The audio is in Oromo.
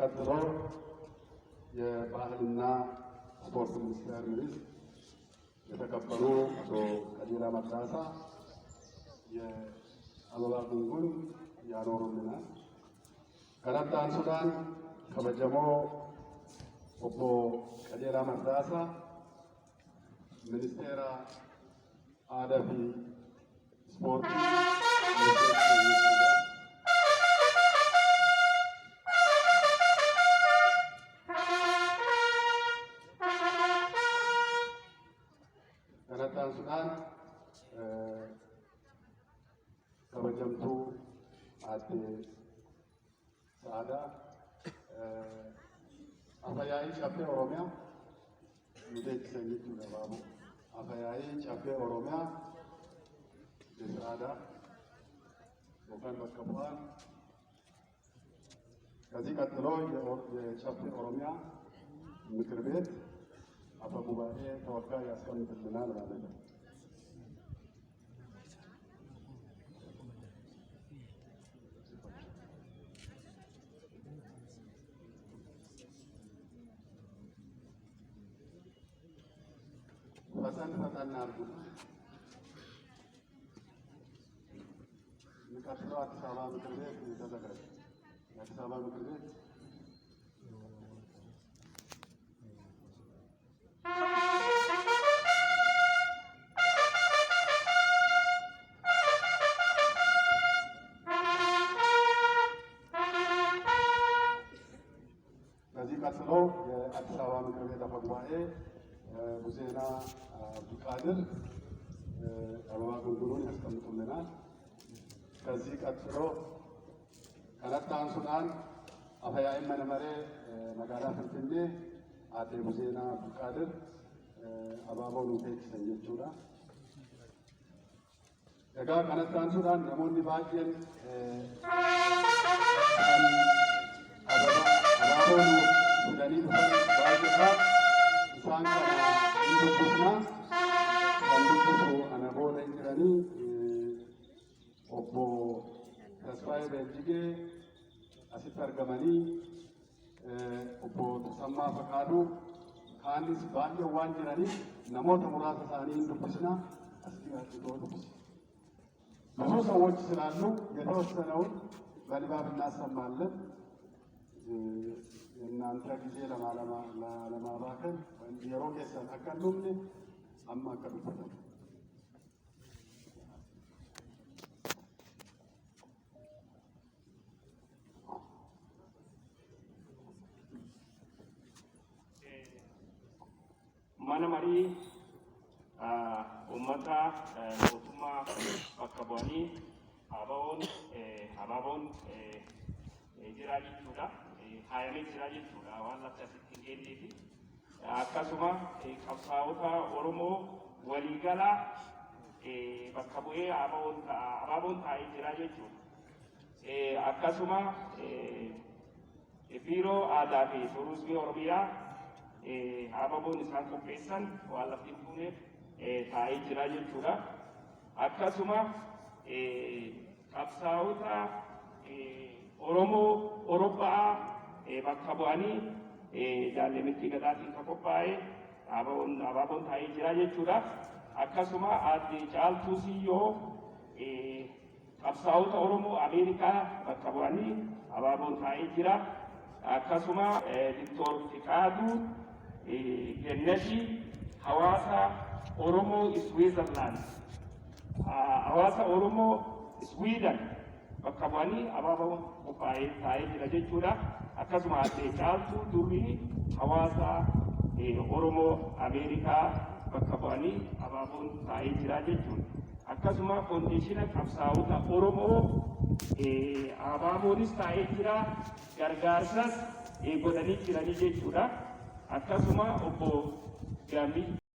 ቀጥሎ የባህልና ስፖርት ሚኒስቴር ሚኒስትር የተከበሩ አቶ ቀጀላ መርዳሳ የአበባ ጉንጉን ያኖሩልናል። ከነtti aansuudhaan kabajamoo obbo Qajeelaa Mardaasaa ministeera aadaa fi ispoortii kanatti aansuudhaan kabajamtuu aadde Saadaa Afyaa'ii Caffee Oromiyaa beeksisan jechuudha baaboo. Afyaa'ii Caffee Oromiyaa Saadaa yookaan bakka bu'aan ከዚህ ቀጥሎ የጨፌ ኦሮሚያ ምክር ቤት አፈ ጉባኤ ተወካይ ያስቀምጥልናል ማለት ነው። ፈጠን አድርጉ። የሚቀጥለው አዲስ አበባ ምክር ቤት ተዘጋጅ። የአዲስ አበባ ምክር ቤት ከዚህ ቀጥሎ የአዲስ አበባ ምክር ቤት አፈ ጉባኤ ሁሴና አብዱልቃድር አበባ ጉንጉኑን ያስቀምጡልናል። ከዚህ ቀጥሎ kanatti aansuudhaan afyaa'ii mana maree magaalaa Finfinnee aadde Huseena Abdulqaadir abaaboo nuu beeksisan jechuudha. Egaa kanatti aansuudhaan namoonni baay'een abaaboo nuu fidanii dhufan baay'eedha. Isaan kana hin dubbisna. Kan dubbisu ana booda hin jiranii obbo Tasfaayee Beeljigee asitti argamanii obbo Tasammaa Faqaaduu kaanis baay'ee waan jiraniif namoota muraasa isaanii hin dubbisna. Asii additoo dubbisi. ብዙ ሰዎች ስላሉ የተወሰነውን በንባብ እናሰማለን። የእናንተ ጊዜ ለማባከን የሮ ኬሰን አከሉምኒ አማ አከሉበት mana marii ummata mootummaa bakka bu'anii abaaboon jira jechuudha. Haayamee jira jechuudha waan lafti asitti hin geennee fi akkasuma qabsaa'ota Oromoo waliigalaa bakka bu'ee abaaboon taa'ee jira jechuudha. Akkasuma biiroo aadaa fi turizimii Oromiyaa abaaboon isaan qopheessan waan lafti hin buuneef taa'ee jira jechuudha. Akkasuma qabsaa'ota Oromoo Orobbaa bakka bu'anii jaalamitti gadaatiin kan qophaa'e abaaboon taa'ee jira jechuudha. Akkasuma aadde Caaltuu Siyyoo qabsaa'ota Oromoo Ameerikaa bakka bu'anii abaaboon taa'ee jira. Akkasuma Diktoor Fiqaaduu Gennati hawaasa Oromoo Switzerland hawaasa Oromoo Sweden bakka bu'anii abaaboon qophaa'ee taa'ee jira jechuudha. Akkasuma aadde Caaltuu Durii hawaasa Oromoo Ameerikaa bakka bu'anii abaaboon taa'ee jira jechuudha. Akkasuma foondeeshina qabsaa'ota Oromoo abaaboonis taa'ee jira, gargaarsas godhanii jiranii jechuudha. Akkasuma obbo Gamii